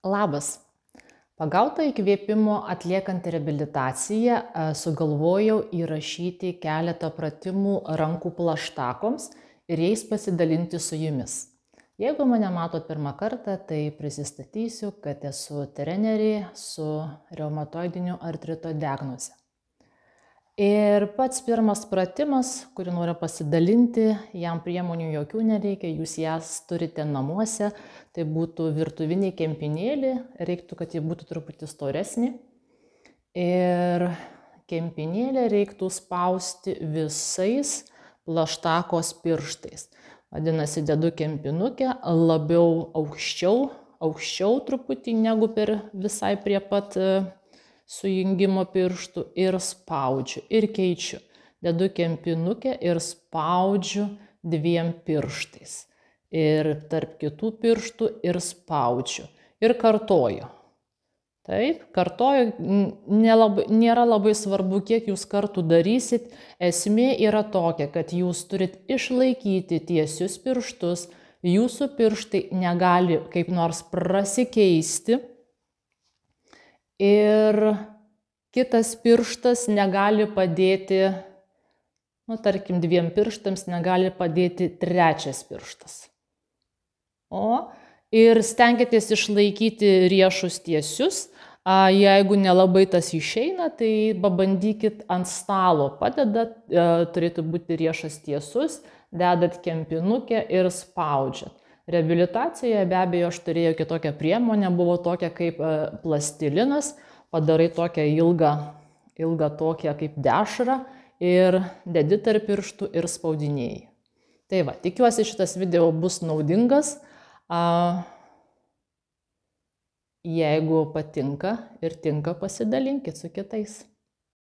Labas. Pagauta įkvėpimo atliekant reabilitaciją sugalvojau įrašyti keletą pratimų rankų plaštakoms ir jais pasidalinti su jumis. Jeigu mane matot pirmą kartą, tai prisistatysiu, kad esu trenerė su reumatoidiniu artrito diagnoze. Ir pats pirmas pratimas, kurį noriu pasidalinti, jam priemonių jokių nereikia, jūs jas turite namuose, tai būtų virtuvinė kempinėlė, reiktų, kad ji būtų truputį storesnė. Ir kempinėlę reiktų spausti visais plaštakos pirštais. Vadinasi, dedu kempinukę labiau aukščiau truputį negu per visai prie pat sujungimo pirštų ir spaudžiu ir keičiu. Dedu kempinukę ir spaudžiu dviem pirštais. Ir tarp kitų pirštų ir spaudžiu. Ir kartoju. Taip, kartoju, nėra labai svarbu, kiek jūs kartų darysit. Esmė yra tokia, kad jūs turit išlaikyti tiesius pirštus. Jūsų pirštai negali kaip nors prasikeisti. Ir kitas pirštas negali padėti, tarkim, dviem pirštams negali padėti trečias pirštas. Ir stenkitės išlaikyti riešus tiesius. Jeigu nelabai tas išeina, tai pabandykit ant stalo padedat, turėtų būti riešas tiesus, dedat kempinukę ir spaudžiat. Reabilitacijoje be abejo aš turėjau kitokią priemonę, buvo tokia kaip plastilinas, padarai tokią ilgą tokią kaip dešrą ir dedi tarp pirštų ir spaudinėjai. Tai va, tikiuosi šitas video bus naudingas. Jeigu patinka ir tinka, pasidalinkit su kitais.